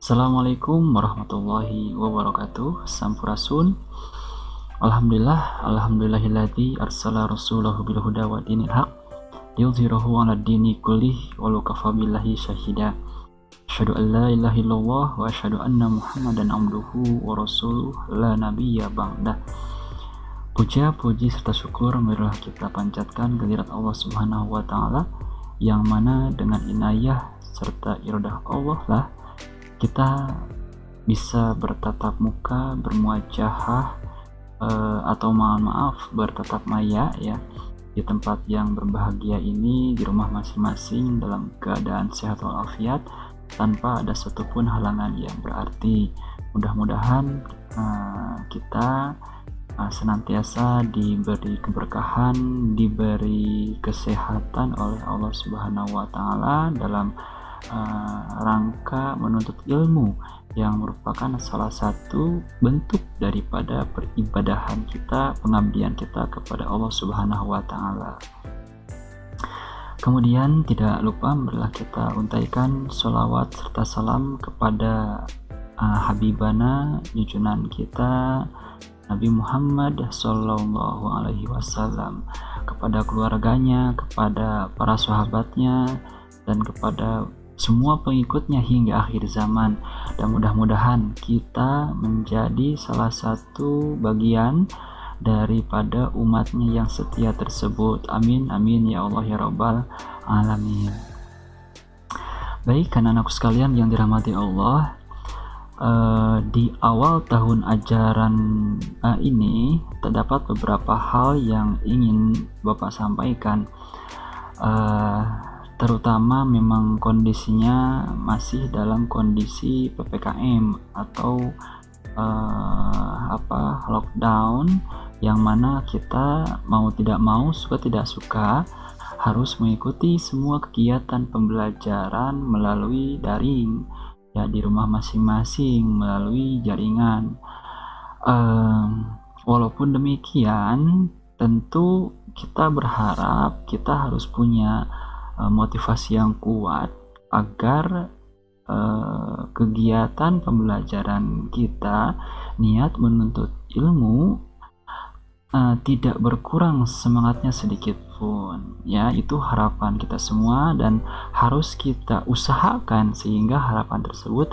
Assalamualaikum warahmatullahi wabarakatuh. Sampurasun. Alhamdulillahilladzi arsala rasulahu bil huda wa dinil haq liyudhhirahu 'ala dini kullih walau kafa billahi syahida. Asyhadu an la ilaha illallah wa asyhadu anna Muhammadan abduhu wa rasuluh la nabiyya ba'dah. Puja, puji serta syukur marilah kita panjatkan kehadirat Allah Subhanahu wa taala yang mana dengan inayah serta iradah Allah lah kita bisa bertatap muka, bermuajahah, atau mohon maaf bertatap maya ya di tempat yang berbahagia ini, di rumah masing-masing dalam keadaan sehat walafiat tanpa ada satupun halangan yang berarti. Mudah-mudahan kita senantiasa diberi keberkahan, diberi kesehatan oleh Allah Subhanahu wa taala dalam rangka menuntut ilmu yang merupakan salah satu bentuk daripada peribadahan kita, pengabdian kita kepada Allah Subhanahu wa taala. Kemudian tidak lupa marilah kita untaikan sholawat serta salam kepada Habibana, junjungan kita Nabi Muhammad Sallallahu Alaihi Wasallam, kepada keluarganya, kepada para sahabatnya, dan kepada semua pengikutnya hingga akhir zaman. Dan mudah-mudahan kita menjadi salah satu bagian daripada umatnya yang setia tersebut. Amin amin ya Allah ya Rabbal alamin. Baik, anak-anakku sekalian yang dirahmati Allah, di awal tahun ajaran ini terdapat beberapa hal yang ingin Bapak sampaikan. Terutama memang kondisinya masih dalam kondisi PPKM atau lockdown, yang mana kita mau tidak mau, suka tidak suka harus mengikuti semua kegiatan pembelajaran melalui daring ya, di rumah masing-masing melalui jaringan. Walaupun demikian, tentu kita berharap kita harus punya motivasi yang kuat agar kegiatan pembelajaran kita, niat menuntut ilmu, tidak berkurang semangatnya sedikit pun ya. Itu harapan kita semua dan harus kita usahakan sehingga harapan tersebut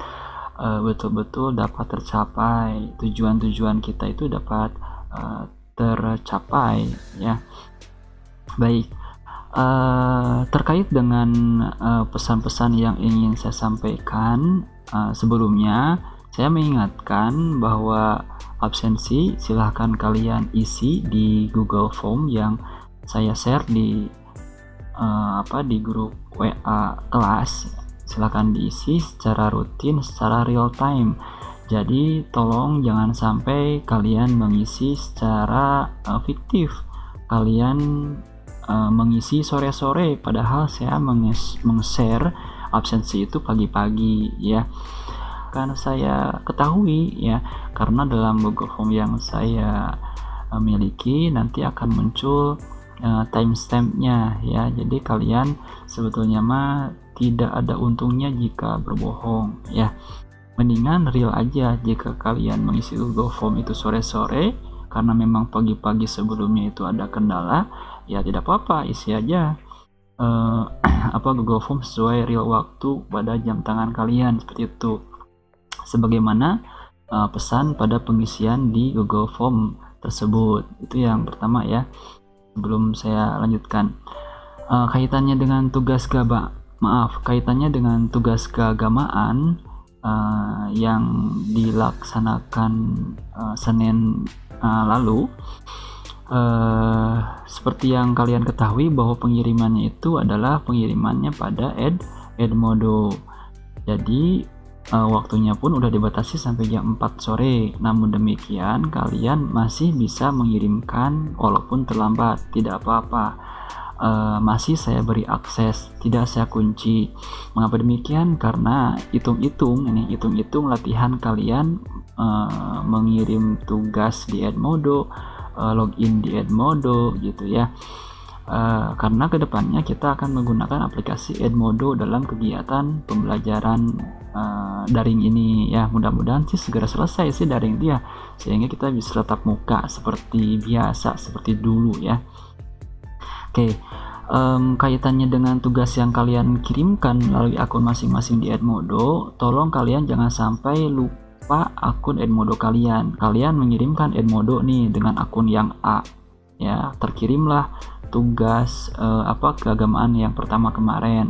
betul-betul dapat tercapai, tujuan-tujuan kita itu dapat tercapai ya. Baik, terkait dengan pesan-pesan yang ingin saya sampaikan, sebelumnya saya mengingatkan bahwa absensi silahkan kalian isi di Google Form yang saya share di grup WA kelas. Silahkan diisi secara rutin, secara real time. Jadi tolong jangan sampai kalian mengisi secara fiktif. Kalian mengisi sore-sore, padahal saya meng-share absensi itu pagi-pagi ya. Karena saya ketahui ya, karena dalam Google Form yang saya miliki nanti akan muncul timestamp-nya ya. Jadi kalian sebetulnya mah tidak ada untungnya jika berbohong ya. Mendingan real aja jika kalian mengisi Google Form itu sore-sore, karena memang pagi-pagi sebelumnya itu ada kendala, ya tidak apa-apa, isi aja Google Form sesuai real waktu pada jam tangan kalian, seperti itu. Sebagaimana pesan pada pengisian di Google Form tersebut. Itu yang pertama ya. Sebelum saya lanjutkan, kaitannya dengan tugas keagamaan yang dilaksanakan Senin lalu. Seperti yang kalian ketahui bahwa pengirimannya itu adalah pengirimannya pada Edmodo. Jadi waktunya pun udah dibatasi sampai jam 4 sore. Namun demikian kalian masih bisa mengirimkan walaupun terlambat, tidak apa-apa. Masih saya beri akses, tidak saya kunci. Mengapa demikian? Karena hitung-hitung latihan kalian mengirim tugas di Edmodo, login di Edmodo gitu ya. karena kedepannya kita akan menggunakan aplikasi Edmodo dalam kegiatan pembelajaran daring ini ya. Mudah-mudahan sih segera selesai sih daring dia, sehingga kita bisa tatap muka seperti biasa, seperti dulu ya. Oke, kaitannya dengan tugas yang kalian kirimkan melalui akun masing-masing di Edmodo, tolong kalian jangan sampai lupa akun Edmodo kalian. Kalian mengirimkan Edmodo nih dengan akun yang A ya, terkirimlah tugas keagamaan yang pertama kemarin.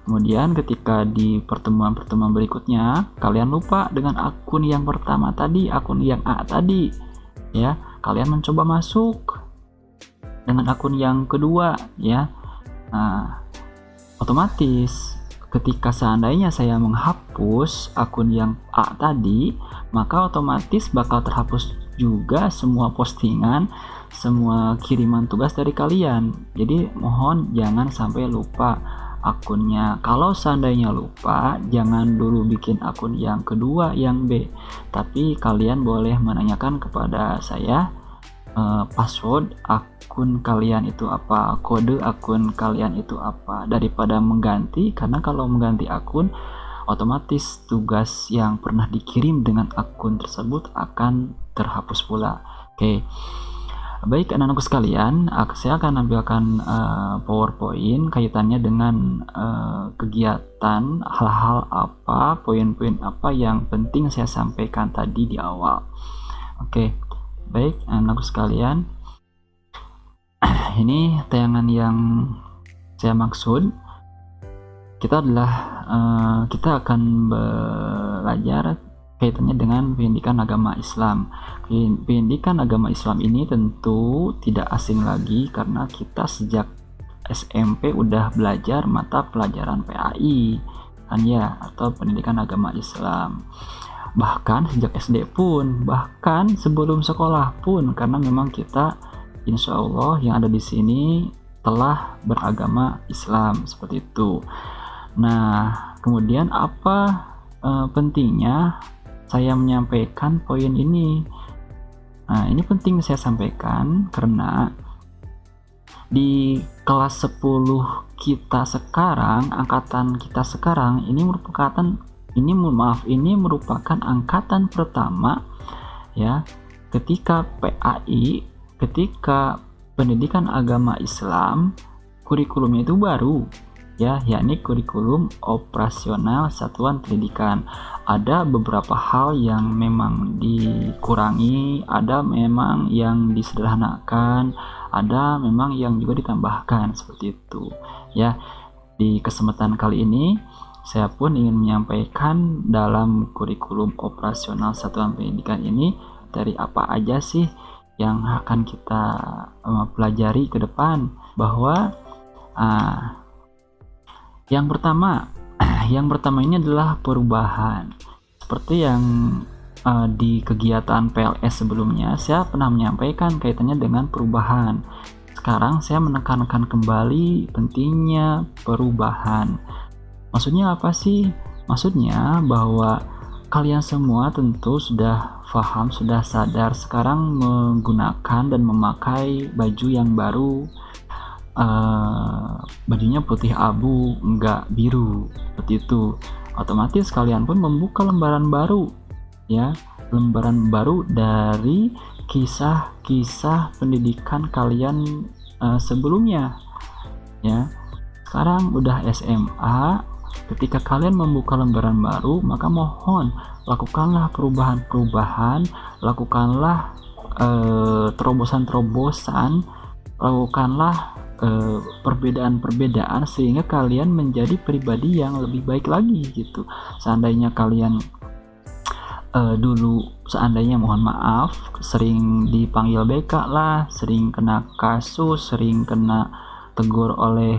Kemudian ketika di pertemuan-pertemuan berikutnya kalian lupa dengan akun yang pertama tadi, akun yang A tadi ya, kalian mencoba masuk dengan akun yang kedua ya. Nah, otomatis ketika seandainya saya menghapus akun yang A tadi, maka otomatis bakal terhapus juga semua postingan, semua kiriman tugas dari kalian. Jadi mohon jangan sampai lupa akunnya. Kalau seandainya lupa, jangan dulu bikin akun yang kedua, yang B, tapi kalian boleh menanyakan kepada saya password akun kalian itu apa, kode akun kalian itu apa, daripada mengganti. Karena kalau mengganti akun, otomatis tugas yang pernah dikirim dengan akun tersebut akan terhapus pula. Oke. Baik anak-anakku sekalian, saya akan nampilkan PowerPoint kaitannya dengan kegiatan, hal-hal apa, poin-poin apa yang penting saya sampaikan tadi di awal. Oke, baik anak-anakku sekalian, ini tayangan yang saya maksud. Kita akan belajar kaitannya dengan pendidikan agama Islam. Pendidikan agama Islam ini tentu tidak asing lagi karena kita sejak SMP udah belajar mata pelajaran PAI kan ya, atau pendidikan agama Islam. Bahkan sejak SD pun, bahkan sebelum sekolah pun, karena memang kita insya Allah yang ada di sini telah beragama Islam seperti itu. Nah, kemudian apa pentingnya saya menyampaikan poin ini? Nah, ini penting saya sampaikan karena di kelas 10 kita sekarang, angkatan kita sekarang ini merupakan angkatan pertama ya, ketika PAI, ketika pendidikan agama Islam, kurikulumnya itu baru ya, yakni kurikulum operasional satuan pendidikan. Ada beberapa hal yang memang dikurangi, ada memang yang disederhanakan, ada memang yang juga ditambahkan seperti itu ya. Di kesempatan kali ini saya pun ingin menyampaikan dalam kurikulum operasional satuan pendidikan ini dari apa aja sih yang akan kita pelajari ke depan. Bahwa yang pertama ini adalah perubahan. Seperti yang di kegiatan PLS sebelumnya saya pernah menyampaikan kaitannya dengan perubahan. Sekarang saya menekankan kembali pentingnya perubahan. Maksudnya apa sih? Maksudnya bahwa kalian semua tentu sudah paham, sudah sadar sekarang menggunakan dan memakai baju yang baru. Bajunya putih abu, enggak biru, seperti itu. Otomatis kalian pun membuka lembaran baru ya, lembaran baru dari kisah-kisah pendidikan kalian sebelumnya ya. Sekarang udah SMA, ketika kalian membuka lembaran baru, maka mohon lakukanlah perubahan-perubahan, lakukanlah terobosan-terobosan, lakukanlah perbedaan-perbedaan sehingga kalian menjadi pribadi yang lebih baik lagi gitu. Seandainya kalian dulu mohon maaf sering dipanggil BK lah, sering kena kasus, sering kena tegur oleh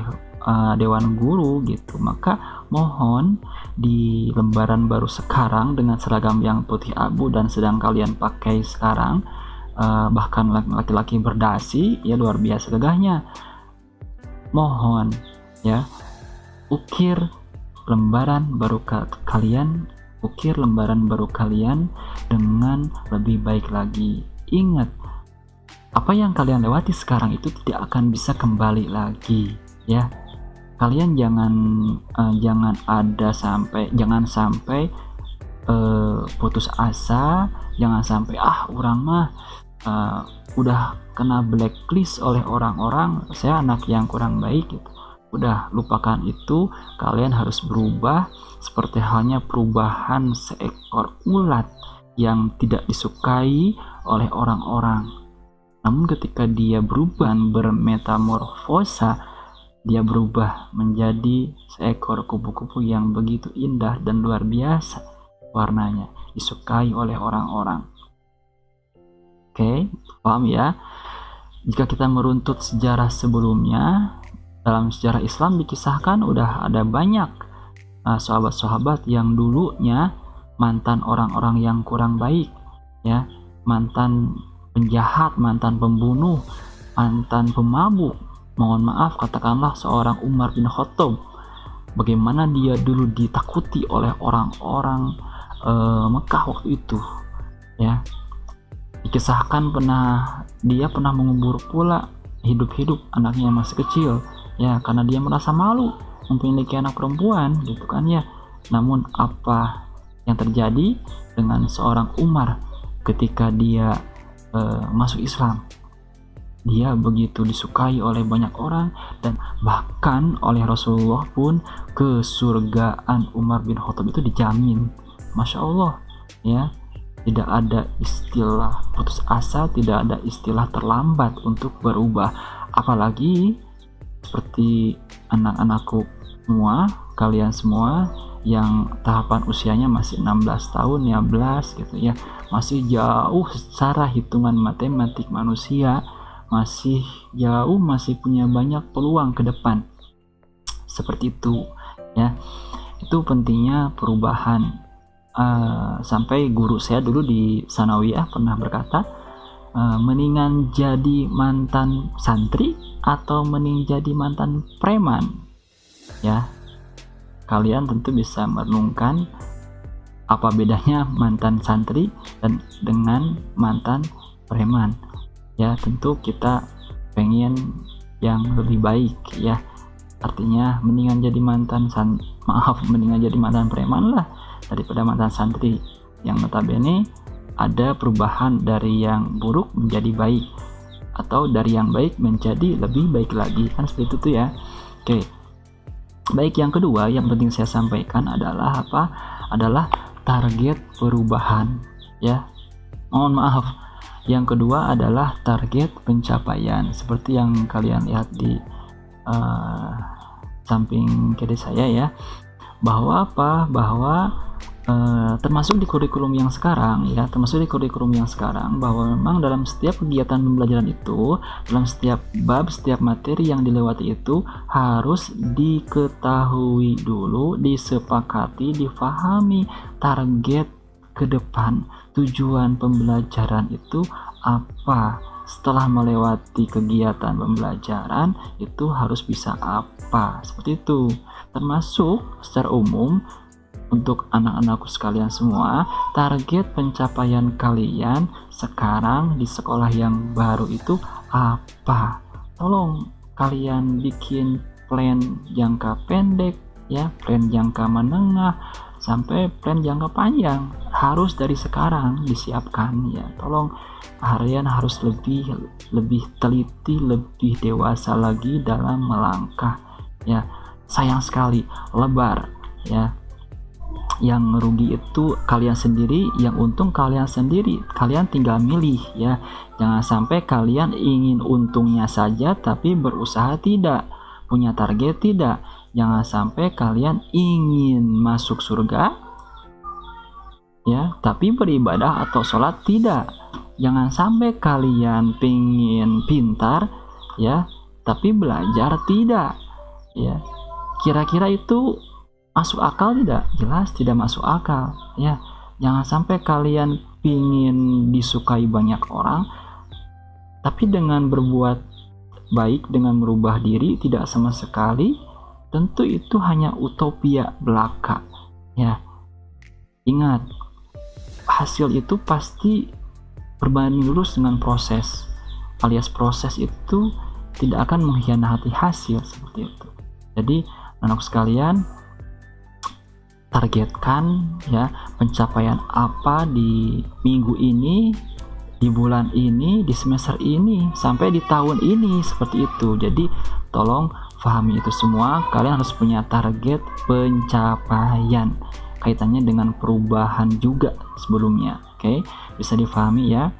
dewan guru gitu, maka mohon di lembaran baru sekarang dengan seragam yang putih abu dan sedang kalian pakai sekarang, bahkan laki-laki berdasi ya, luar biasa gagahnya. Mohon ya, ukir lembaran baru kalian dengan lebih baik lagi. Ingat, Apa yang kalian lewati sekarang itu tidak akan bisa kembali lagi, ya. Kalian jangan sampai putus asa, jangan sampai orang mah udah kena blacklist oleh orang-orang, saya anak yang kurang baik gitu. Udah lupakan itu, kalian harus berubah seperti halnya perubahan seekor ulat yang tidak disukai oleh orang-orang. Namun ketika dia berubah, bermetamorfosa, dia berubah menjadi seekor kupu-kupu yang begitu indah dan luar biasa warnanya, disukai oleh orang-orang. Oke, paham ya? Jika kita meruntut sejarah sebelumnya, dalam sejarah Islam dikisahkan udah ada banyak sahabat-sahabat yang dulunya mantan orang-orang yang kurang baik, ya, mantan penjahat, mantan pembunuh, mantan pemabuk. Mohon maaf, katakanlah seorang Umar bin Khattab, bagaimana dia dulu ditakuti oleh orang-orang Mekah waktu itu, ya. Dikisahkan dia pernah mengubur pula hidup-hidup anaknya yang masih kecil, ya, karena dia merasa malu memiliki anak perempuan, gitu kan ya. Namun apa yang terjadi dengan seorang Umar ketika dia masuk Islam? Dia begitu disukai oleh banyak orang, dan bahkan oleh Rasulullah pun kesurgaan Umar bin Khattab itu dijamin. Masya Allah, ya. Tidak ada istilah putus asa, tidak ada istilah terlambat untuk berubah. Apalagi seperti anak-anakku semua, kalian semua yang tahapan usianya masih 16 tahun, 15 gitu ya, masih jauh secara hitungan matematik manusia, masih jauh, masih punya banyak peluang ke depan. Seperti itu, ya. Itu pentingnya perubahan. Sampai guru saya dulu di Sanawiyah pernah berkata, mendingan jadi mantan santri atau mending jadi mantan preman, ya. Kalian tentu bisa merenungkan apa bedanya mantan santri dan dengan mantan preman. Ya, tentu kita pengen yang lebih baik, ya. Artinya mendingan jadi mantan preman lah daripada mantan santri, yang notabene ada perubahan dari yang buruk menjadi baik, atau dari yang baik menjadi lebih baik lagi, kan seperti itu tuh ya. Oke. Baik, yang kedua yang penting saya sampaikan adalah apa? Adalah target perubahan, ya. Mohon maaf. Yang kedua adalah target pencapaian, seperti yang kalian lihat di samping kiri saya, ya. Bahwa termasuk di kurikulum yang sekarang, ya, bahwa memang dalam setiap kegiatan pembelajaran itu, dalam setiap bab, setiap materi yang dilewati itu harus diketahui dulu, disepakati, difahami target ke depan, tujuan pembelajaran itu apa. Setelah melewati kegiatan pembelajaran itu harus bisa apa, seperti itu. Termasuk secara umum untuk anak-anakku sekalian semua, target pencapaian kalian sekarang di sekolah yang baru itu apa? Tolong kalian bikin plan jangka pendek, ya, plan jangka menengah, sampai plan jangka panjang. Harus dari sekarang disiapkan, ya. Tolong kalian harus lebih teliti, lebih dewasa lagi dalam melangkah, ya. Sayang sekali lebar, ya. Yang rugi itu kalian sendiri, yang untung kalian sendiri. Kalian tinggal milih, ya. Jangan sampai kalian ingin untungnya saja tapi berusaha tidak, punya target tidak. Jangan sampai kalian ingin masuk surga, ya, tapi beribadah atau sholat tidak. Jangan sampai kalian pengen pintar, ya, tapi belajar tidak, ya. Kira-kira itu masuk akal tidak? Jelas tidak masuk akal, ya. Jangan sampai kalian pingin disukai banyak orang, tapi dengan berbuat baik, dengan merubah diri tidak sama sekali, tentu itu hanya utopia belaka, ya. Ingat, hasil itu pasti berbanding lurus dengan proses. alias proses itu tidak akan mengkhianati hasil seperti itu. Jadi anak sekalian, targetkan ya pencapaian apa di minggu ini, di bulan ini, di semester ini, sampai di tahun ini, seperti itu. Jadi tolong pahami itu semua. Kalian harus punya target pencapaian, kaitannya dengan perubahan juga sebelumnya. Oke, bisa difahami ya.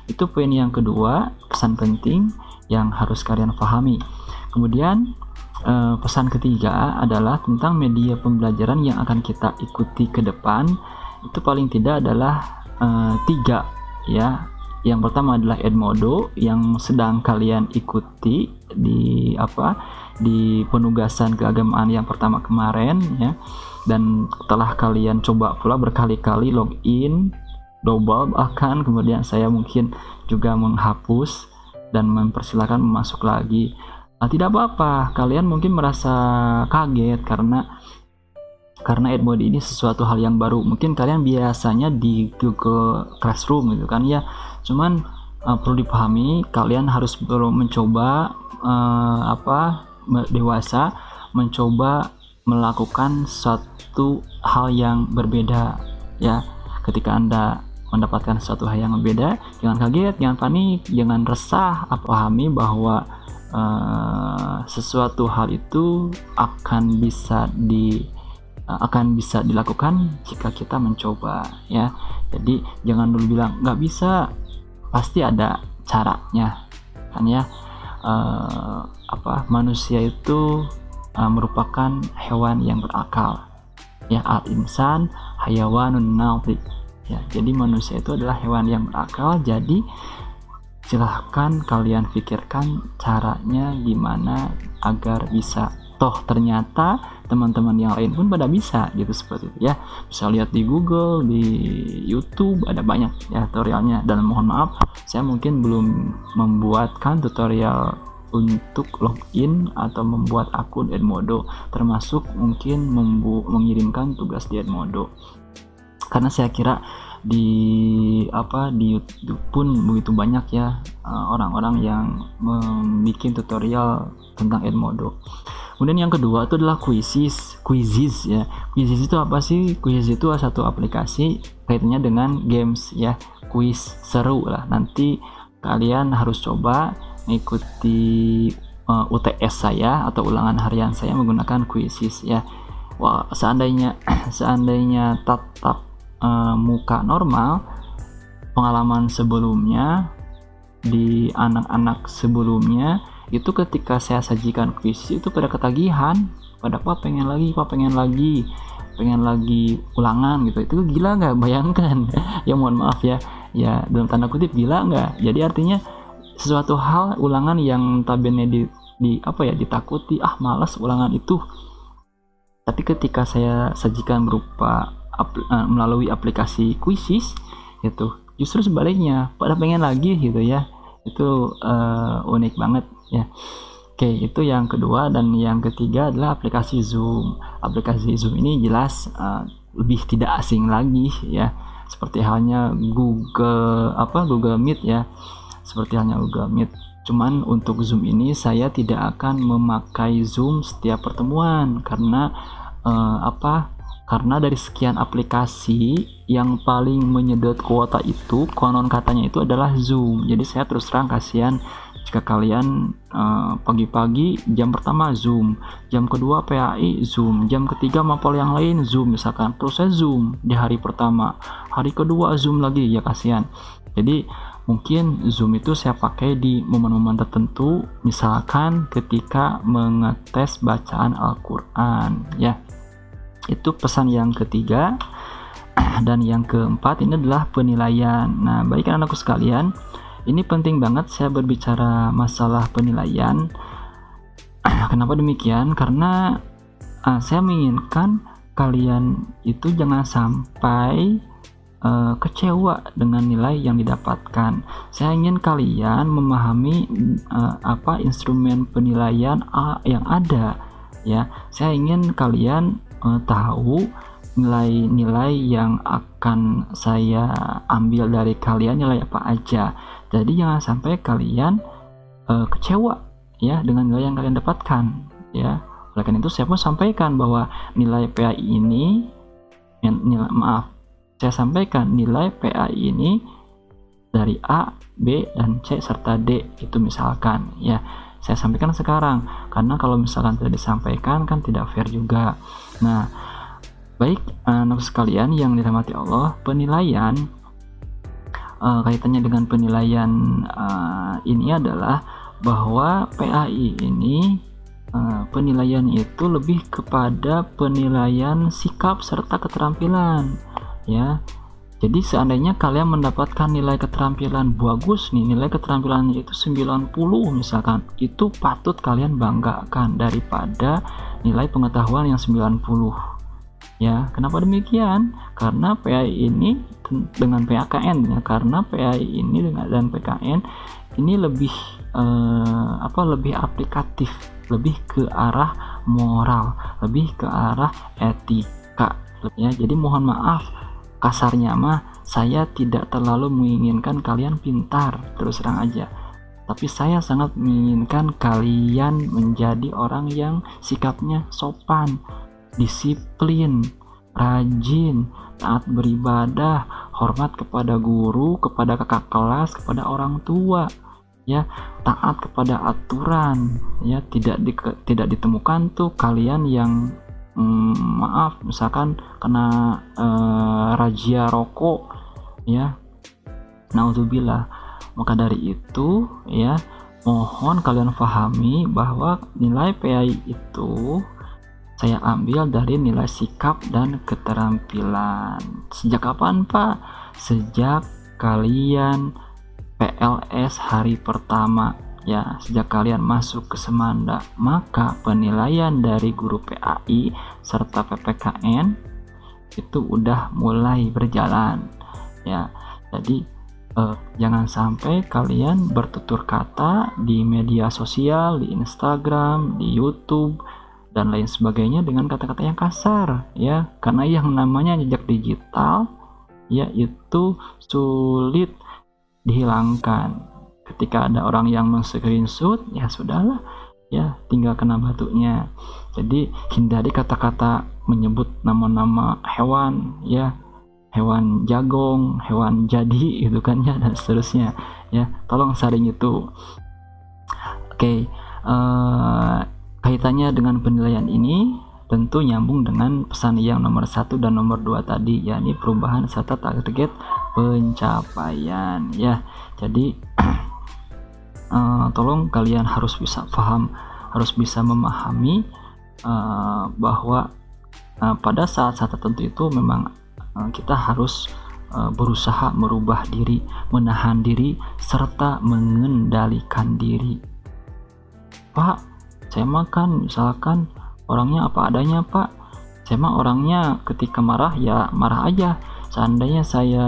Itu poin yang kedua, pesan penting yang harus kalian pahami. Kemudian pesan ketiga adalah tentang media pembelajaran yang akan kita ikuti ke depan. Itu paling tidak adalah 3 ya. Yang pertama adalah Edmodo yang sedang kalian ikuti di penugasan keagamaan yang pertama kemarin ya. Dan telah kalian coba pula berkali-kali login, double bahkan, kemudian saya mungkin juga menghapus dan mempersilahkan masuk lagi. Tidak apa-apa, kalian mungkin merasa kaget karena Edmodo ini sesuatu hal yang baru. Mungkin kalian biasanya di Google Classroom gitu kan ya. Cuman perlu dipahami, kalian harus perlu mencoba dewasa, mencoba melakukan suatu hal yang berbeda ya. Ketika Anda mendapatkan suatu hal yang berbeda, jangan kaget, jangan panik, jangan resah. Pahami bahwa sesuatu hal itu akan bisa dilakukan jika kita mencoba ya. Jadi jangan dulu bilang nggak bisa, pasti ada caranya kan ya. Manusia itu merupakan hewan yang berakal ya. Al-insan hayawanun natiq ya. Jadi manusia itu adalah hewan yang berakal. Jadi silahkan kalian pikirkan caranya gimana agar bisa. Toh ternyata teman-teman yang lain pun pada bisa gitu, seperti itu ya. Bisa lihat di Google, di YouTube, ada banyak ya tutorialnya. Dan mohon maaf, saya mungkin belum membuatkan tutorial untuk login atau membuat akun Edmodo, termasuk mungkin mengirimkan tugas di Edmodo, karena saya kira di YouTube pun begitu banyak ya orang-orang yang membuat tutorial tentang Edmodo. Kemudian yang kedua itu adalah Quizizz ya. Quizizz itu apa sih? Quizizz itu satu aplikasi kaitannya dengan games ya. Quiz seru lah. Nanti kalian harus coba mengikuti UTS saya atau ulangan harian saya menggunakan Quizizz ya. Wah, seandainya tatap muka normal, pengalaman sebelumnya di anak-anak sebelumnya itu ketika saya sajikan kuis itu pada ketagihan, pada pengen lagi ulangan gitu. Itu gila nggak? Bayangkan ya, mohon maaf ya dalam tanda kutip gila nggak. Jadi artinya sesuatu hal ulangan yang tabene ditakuti, malas ulangan itu, tapi ketika saya sajikan berupa melalui aplikasi Quizizz itu justru sebaliknya, pada pengen lagi gitu ya. Itu unik banget ya. Oke, itu yang kedua. Dan yang ketiga adalah aplikasi Zoom. Aplikasi Zoom ini jelas lebih tidak asing lagi ya, seperti halnya Google Meet ya, seperti halnya Google Meet. Cuman untuk Zoom ini saya tidak akan memakai Zoom setiap pertemuan karena karena dari sekian aplikasi yang paling menyedot kuota itu konon katanya itu adalah Zoom. Jadi saya terus terang kasihan jika kalian pagi-pagi jam pertama Zoom, jam kedua PAI Zoom, jam ketiga mapel yang lain Zoom misalkan, terus saya Zoom di hari pertama, hari kedua Zoom lagi, ya kasihan. Jadi mungkin Zoom itu saya pakai di momen-momen tertentu, misalkan ketika mengetes bacaan Al-Quran ya. Itu pesan yang ketiga. Dan yang keempat ini adalah penilaian. Nah, baik anakku sekalian, ini penting banget saya berbicara masalah penilaian. Kenapa demikian? Karena saya menginginkan kalian itu jangan sampai kecewa dengan nilai yang didapatkan. Saya ingin kalian memahami instrumen penilaian yang ada ya. Saya ingin kalian tahu nilai-nilai yang akan saya ambil dari kalian, nilai apa aja. Jadi jangan sampai kalian kecewa ya dengan nilai yang kalian dapatkan ya. Oleh karena itu saya pun sampaikan bahwa nilai PAI ini saya sampaikan nilai PAI ini dari A, B, dan C serta D itu misalkan ya. Saya sampaikan sekarang karena kalau misalkan tidak disampaikan kan tidak fair juga. Nah, baik anak sekalian yang dirahmati Allah, penilaian kaitannya dengan penilaian ini adalah bahwa PAI ini penilaian itu lebih kepada penilaian sikap serta keterampilan ya. Jadi seandainya kalian mendapatkan nilai keterampilan bagus nih, nilai keterampilannya itu 90 misalkan, itu patut kalian banggakan daripada nilai pengetahuan yang 90 ya. Kenapa demikian? Karena PAI ini dengan PKN ya, karena PAI ini dan PKN ini lebih lebih aplikatif, lebih ke arah moral, lebih ke arah etika ya. Jadi mohon maaf kasarnya mah saya tidak terlalu menginginkan kalian pintar, terus terang aja, tapi saya sangat menginginkan kalian menjadi orang yang sikapnya sopan, disiplin, rajin, taat beribadah, hormat kepada guru, kepada kakak kelas, kepada orang tua ya, taat kepada aturan ya. Tidak ditemukan tuh kalian yang misalkan kena razia rokok ya, naudzubillah. Maka dari itu ya, mohon kalian pahami bahwa nilai PAI itu saya ambil dari nilai sikap dan keterampilan. Sejak kapan Pak? Sejak kalian PLS hari pertama ya, sejak kalian masuk ke Semanda, maka penilaian dari guru PAI serta PPKN itu udah mulai berjalan ya. Jadi jangan sampai kalian bertutur kata di media sosial, di Instagram, di YouTube dan lain sebagainya dengan kata-kata yang kasar ya, karena yang namanya jejak digital ya itu sulit dihilangkan. Ketika ada orang yang men-screenshot ya sudahlah ya, tinggal kena batunya. Jadi hindari kata-kata menyebut nama-nama hewan ya, hewan jagong, hewan jadi gitu kan ya, dan seterusnya ya. Tolong saring itu. Oke, kaitannya dengan penilaian ini tentu nyambung dengan pesan yang nomor 1 dan nomor 2 tadi, yakni perubahan serta target pencapaian ya. Jadi tolong kalian harus bisa paham, harus bisa memahami bahwa pada saat-saat tertentu itu memang kita harus berusaha merubah diri, menahan diri, serta mengendalikan diri. Pak, saya makan misalkan orangnya apa adanya Pak, saya mah orangnya ketika marah ya marah aja. Seandainya saya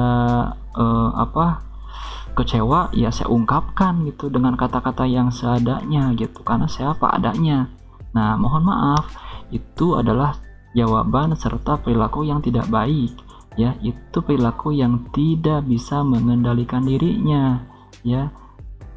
kecewa ya saya ungkapkan gitu dengan kata-kata yang seadanya gitu, karena saya apa adanya. Nah mohon maaf, itu adalah jawaban serta perilaku yang tidak baik ya. Itu perilaku yang tidak bisa mengendalikan dirinya ya,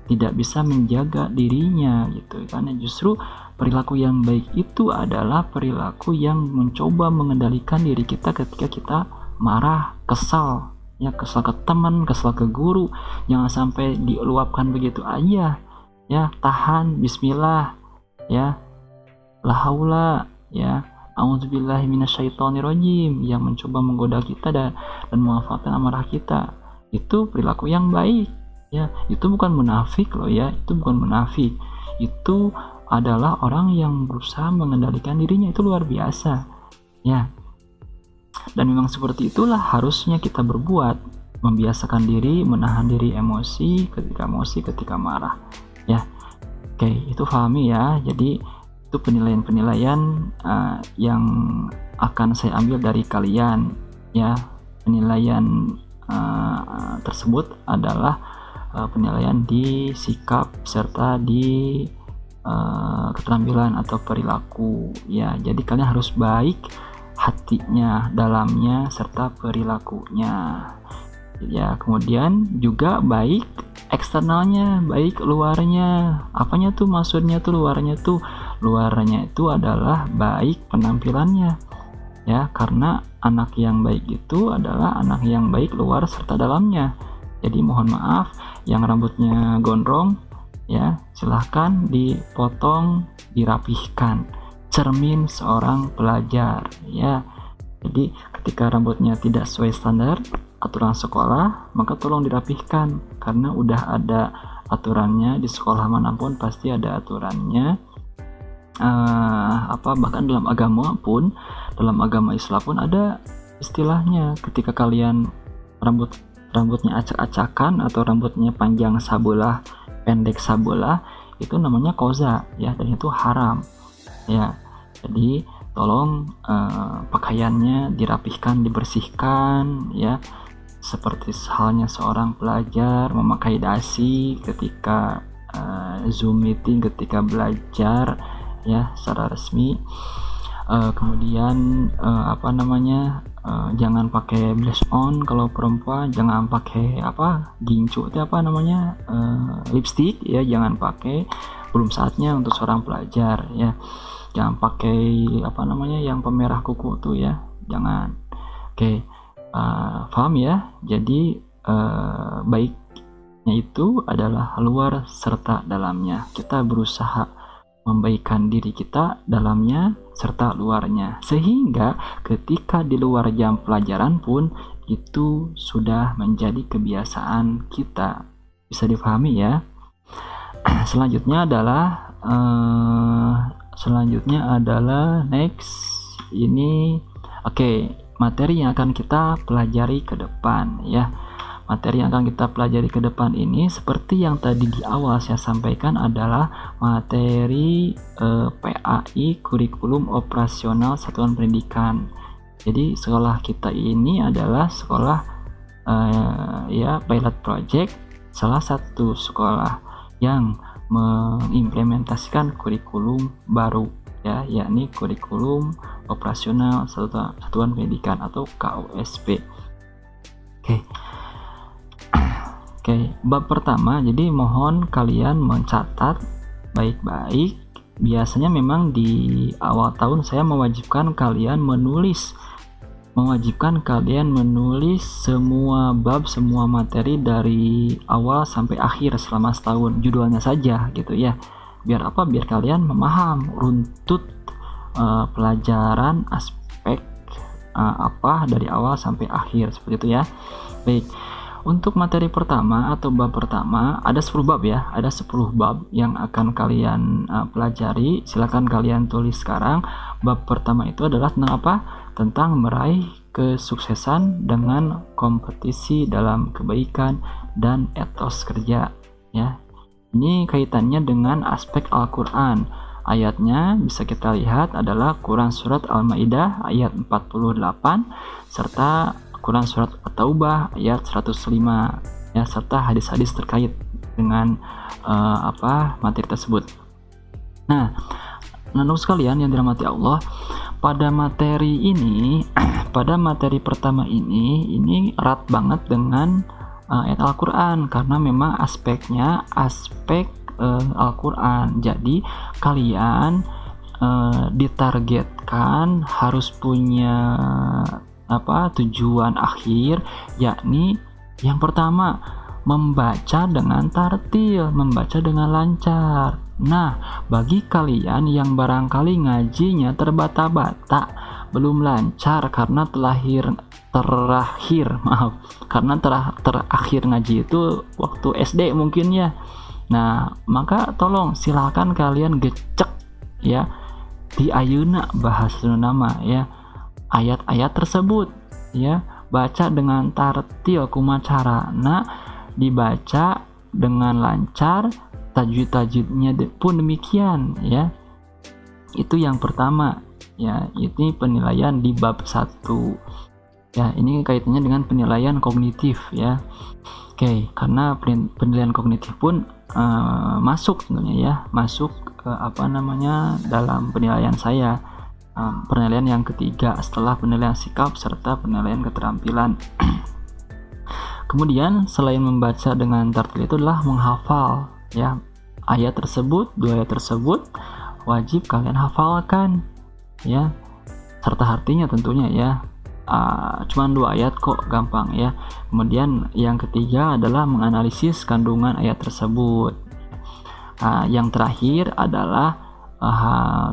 tidak bisa menjaga dirinya gitu. Karena justru perilaku yang baik itu adalah perilaku yang mencoba mengendalikan diri kita ketika kita marah, kesal ya, kesal ke teman, kesal ke guru. Jangan sampai diluapkan begitu aja ya. Tahan, bismillah ya, la haula ya, a'udzubillahi minasyaitonirrajim, yang mencoba menggoda kita dan memanfaatkan amarah kita. Itu perilaku yang baik ya. Itu bukan munafik loh ya, itu bukan munafik, itu adalah orang yang berusaha mengendalikan dirinya. Itu luar biasa ya. Dan memang seperti itulah harusnya kita berbuat, membiasakan diri, menahan diri emosi ketika marah ya. Oke, itu pahami ya. Jadi itu penilaian-penilaian yang akan saya ambil dari kalian ya. Penilaian tersebut adalah penilaian di sikap serta di keterampilan atau perilaku ya. Jadi kalian harus baik hatinya, dalamnya, serta perilakunya ya. Kemudian juga baik eksternalnya, baik luarnya. Apanya tuh maksudnya tuh luarnya itu adalah baik penampilannya, ya, karena anak yang baik itu adalah anak yang baik luar serta dalamnya. Jadi mohon maaf yang rambutnya gondrong, ya, silahkan dipotong, dirapihkan, cermin seorang pelajar, ya. Jadi ketika rambutnya tidak sesuai standar aturan sekolah, maka tolong dirapihkan, karena udah ada aturannya di sekolah manapun, pasti ada aturannya. Bahkan dalam agama Islam pun ada istilahnya. Ketika kalian rambutnya acak-acakan atau rambutnya panjang sabelah, pendek sabelah, itu namanya koza, ya, dan itu haram, ya. Jadi tolong pakaiannya dirapihkan, dibersihkan, ya, seperti halnya seorang pelajar memakai dasi ketika Zoom meeting, ketika belajar, ya, secara resmi. Kemudian jangan pakai blush on kalau perempuan, jangan pakai gincu itu lipstick, ya, jangan pakai, belum saatnya untuk seorang pelajar, ya. Jangan pakai yang pemerah kuku tuh, ya, jangan. Oke, paham ya? Jadi baiknya itu adalah luar serta dalamnya. Kita berusaha membaikkan diri kita dalamnya serta luarnya, sehingga ketika di luar jam pelajaran pun itu sudah menjadi kebiasaan kita. Bisa dipahami ya? Selanjutnya adalah next ini. Materi yang akan kita pelajari ke depan, ya. Materi yang akan kita pelajari ke depan ini seperti yang tadi di awal saya sampaikan adalah materi PAI, kurikulum operasional satuan pendidikan. Jadi sekolah kita ini adalah sekolah pilot project, salah satu sekolah yang mengimplementasikan kurikulum baru, ya, yakni kurikulum operasional satuan pendidikan atau KOSP. Oke, bab pertama, jadi mohon kalian mencatat baik-baik. Biasanya memang di awal tahun saya mewajibkan kalian menulis semua bab, semua materi dari awal sampai akhir selama setahun, judulnya saja gitu, ya. Biar apa? Biar kalian memaham runtut pelajaran aspek dari awal sampai akhir, seperti itu, ya. Baik. Untuk materi pertama atau bab pertama ada 10 bab, ya. Ada 10 bab yang akan kalian pelajari. Silakan kalian tulis sekarang. Bab pertama itu adalah tentang apa? Tentang meraih kesuksesan dengan kompetisi dalam kebaikan dan etos kerja, ya. Ini kaitannya dengan aspek Al-Qur'an. Ayatnya bisa kita lihat adalah Quran surat Al-Maidah ayat 48 serta Quran surat At-Taubah ayat 105, ya, serta hadis-hadis terkait dengan materi tersebut. Nah, anak sekalian yang dirahmati Allah, pada materi pertama ini erat banget dengan ayat Al-Qur'an, karena memang aspeknya aspek Al-Qur'an. Jadi kalian ditargetkan harus punya tujuan akhir, yakni yang pertama membaca dengan tartil, membaca dengan lancar. Nah, bagi kalian yang barangkali ngajinya terbata-bata, belum lancar karena terakhir ngaji itu waktu SD mungkin, ya. Nah, maka tolong silakan kalian gecek, ya, di ayeuna bahasa nama, ya, ayat-ayat tersebut, ya, baca dengan tartil kumacarana, dibaca dengan lancar, tajwid-tajwidnya pun demikian, ya. Itu yang pertama, ya. Ini penilaian di bab 1, ya. Ini kaitannya dengan penilaian kognitif, ya. Karena penilaian kognitif pun masuk sebenarnya, ya, masuk dalam penilaian saya. Penilaian yang ketiga setelah penilaian sikap serta penilaian keterampilan. Kemudian selain membaca dengan tartil itu adalah menghafal, ya. Ayat tersebut, 2 ayat tersebut wajib kalian hafalkan, ya, serta artinya tentunya, ya. Cuman 2 ayat kok, gampang, ya. Kemudian yang ketiga adalah menganalisis kandungan ayat tersebut. Yang terakhir adalah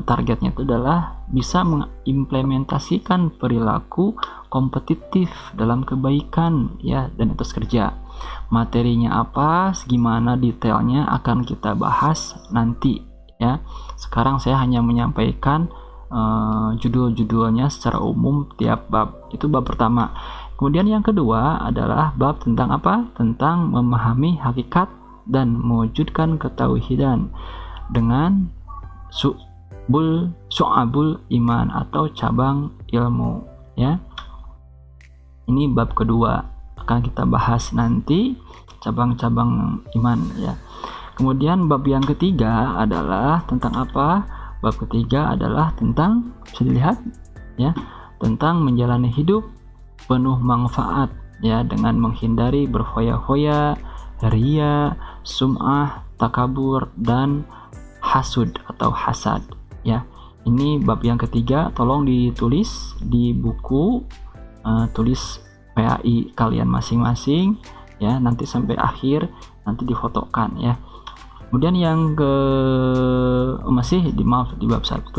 targetnya itu adalah bisa mengimplementasikan perilaku kompetitif dalam kebaikan, ya, dan etos kerja. Materinya apa, gimana detailnya akan kita bahas nanti, ya. Sekarang saya hanya menyampaikan judul-judulnya secara umum tiap bab. Itu bab pertama. Kemudian yang kedua adalah bab tentang apa? Tentang memahami hakikat dan mewujudkan ketauhidan dengan syu'abul iman atau cabang ilmu, ya. Ini bab kedua, akan kita bahas nanti cabang-cabang iman, ya. Kemudian bab yang ketiga adalah tentang apa? Bab ketiga adalah tentang, bisa dilihat, ya, tentang menjalani hidup penuh manfaat, ya, dengan menghindari berfoya-foya, ria, sum'ah, takabur, dan hasud atau hasad, ya. Ini bab yang ketiga, tolong ditulis di buku tulis PAI kalian masing-masing, ya, nanti sampai akhir nanti difotokan, ya. Kemudian yang masih di bab 1,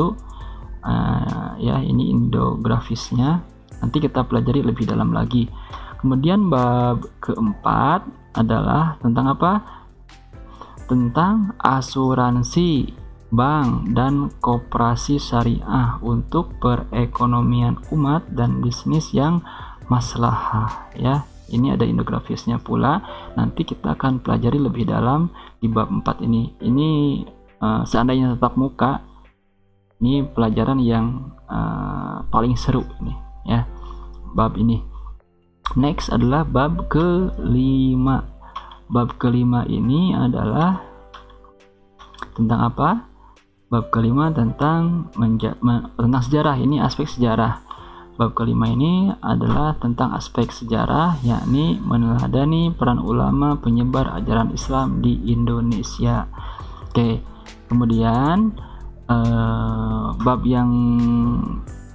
ya, ini indografisnya, nanti kita pelajari lebih dalam lagi. Kemudian bab keempat adalah tentang apa? Tentang asuransi bank dan koperasi syariah untuk perekonomian umat dan bisnis yang maslahah, ya. Ini ada indografisnya pula, nanti kita akan pelajari lebih dalam di bab 4 ini. Ini seandainya tatap muka, ini pelajaran yang paling seru nih, ya, bab ini. Next adalah bab kelima. Bab kelima ini adalah tentang apa? Bab kelima tentang tentang sejarah. Ini aspek sejarah. Bab kelima ini adalah tentang aspek sejarah, yakni meneladani peran ulama penyebar ajaran Islam di Indonesia. Oke. Kemudian bab yang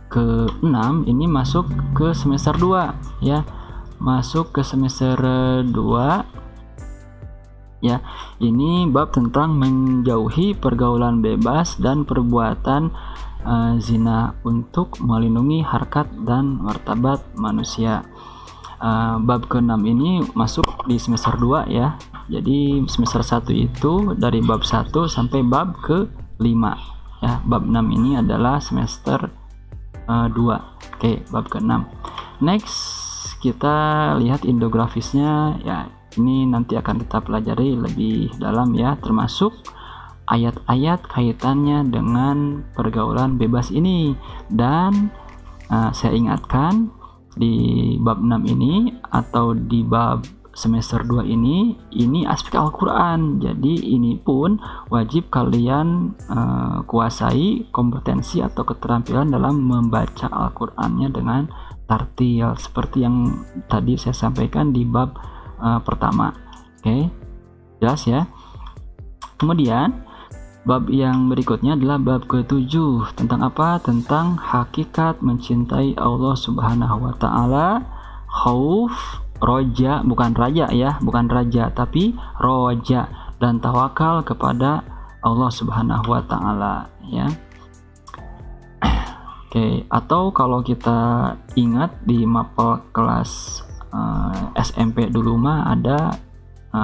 ke-6 ini masuk ke semester 2, ya. Masuk ke semester 2, ya. Ini bab tentang menjauhi pergaulan bebas dan perbuatan zina untuk melindungi harkat dan martabat manusia. Bab ke-6 ini masuk di semester 2, ya. Jadi semester 1 itu dari bab 1 sampai bab ke-5, ya. Bab 6 ini adalah semester 2. Oke, bab ke-6. Next kita lihat indografisnya, ya. Ini nanti akan kita pelajari lebih dalam, ya, termasuk ayat-ayat kaitannya dengan pergaulan bebas ini. Dan saya ingatkan di bab 6 ini atau di bab semester 2 ini aspek Al-Quran. Jadi ini pun wajib kalian kuasai kompetensi atau keterampilan dalam membaca Al-Qurannya dengan tartil seperti yang tadi saya sampaikan di bab pertama. Oke, jelas, ya. Kemudian bab yang berikutnya adalah bab ke-7 tentang apa? Tentang hakikat mencintai Allah Subhanahu wa taala, khauf, roja, bukan raja, ya, bukan raja tapi roja, dan tawakal kepada Allah Subhanahu wa taala, ya. Oke, atau kalau kita ingat di mapel kelas SMP dulu mah ada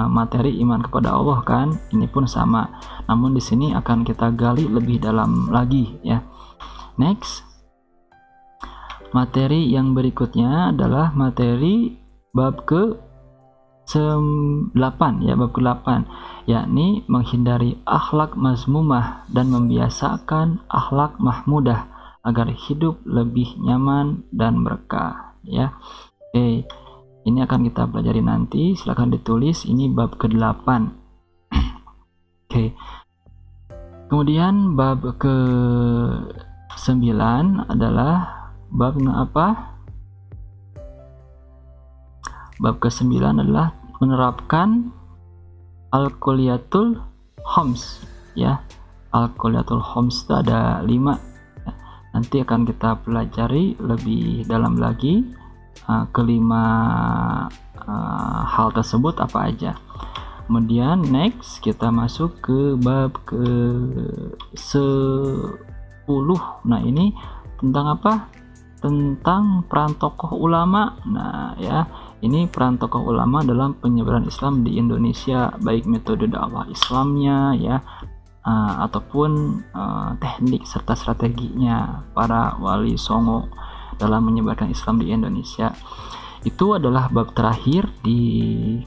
materi iman kepada Allah, kan? Ini pun sama. Namun di sini akan kita gali lebih dalam lagi, ya. Next, materi yang berikutnya adalah materi bab ke-8, ya, bab ke-8, yakni menghindari akhlak mazmumah dan membiasakan akhlak mahmudah agar hidup lebih nyaman dan berkah, ya. Oke. Ini akan kita pelajari nanti, silahkan ditulis, ini bab ke-8. Oke. Kemudian bab ke-9 adalah bab apa? Bab ke-9 adalah menerapkan al-kuliyatul khoms ya. Al-kuliyatul khoms itu ada 5. Nanti akan kita pelajari lebih dalam lagi kelima hal tersebut apa aja. Kemudian next kita masuk ke bab ke-10. Nah, ini tentang apa? Tentang peran tokoh ulama. Nah, ya, ini peran tokoh ulama dalam penyebaran Islam di Indonesia, baik metode dakwah Islamnya ya, ataupun teknik serta strateginya para wali songo dalam menyebarkan Islam di Indonesia. Itu adalah bab terakhir di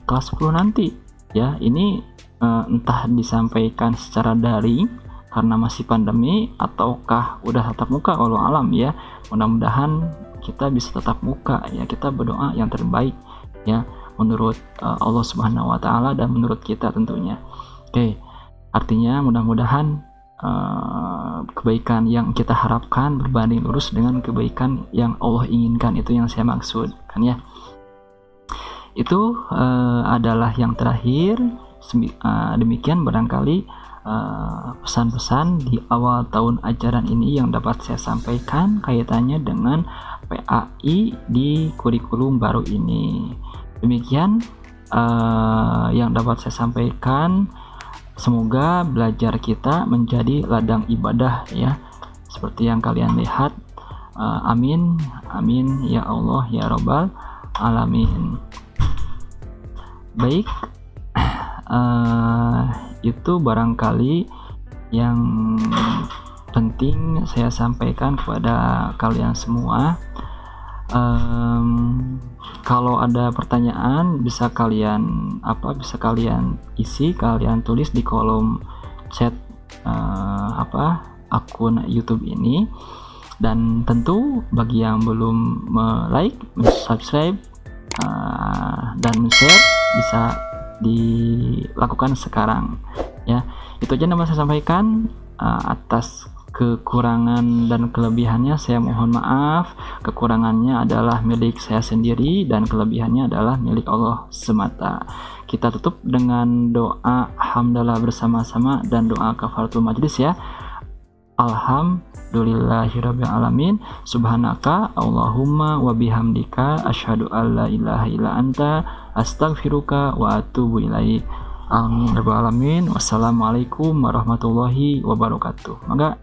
kelas 10 nanti ya. Ini entah disampaikan secara daring karena masih pandemi ataukah udah tatap muka, walau alam ya. Mudah-mudahan kita bisa tatap muka ya. Kita berdoa yang terbaik ya, menurut Allah Subhanahu wa taala dan menurut kita tentunya. Oke. Artinya mudah-mudahan kebaikan yang kita harapkan berbanding lurus dengan kebaikan yang Allah inginkan. Itu yang saya maksud kan ya. Itu adalah yang terakhir. Demikian barangkali pesan-pesan di awal tahun ajaran ini yang dapat saya sampaikan kaitannya dengan PAI di kurikulum baru ini. Demikian yang dapat saya sampaikan. Semoga belajar kita menjadi ladang ibadah ya, seperti yang kalian lihat. Amin, amin ya Allah ya Rabbal alamin. Baik, itu barangkali yang penting saya sampaikan kepada kalian semua. Kalau ada pertanyaan bisa kalian isi, kalian tulis di kolom chat akun YouTube ini. Dan tentu bagi yang belum like, subscribe dan share bisa dilakukan sekarang ya. Itu aja yang saya sampaikan. Atas kekurangan dan kelebihannya saya mohon maaf. Kekurangannya adalah milik saya sendiri dan kelebihannya adalah milik Allah semata. Kita tutup dengan doa hamdalah bersama-sama dan doa kafaratul majlis ya. Alhamdulillahirabbil alamin. Subhanaka Allahumma wa bihamdika asyhadu alla ilaha illa anta astaghfiruka wa atubu ilaik. Amin ya rabbal alamin. Wassalamualaikum warahmatullahi wabarakatuh. Maka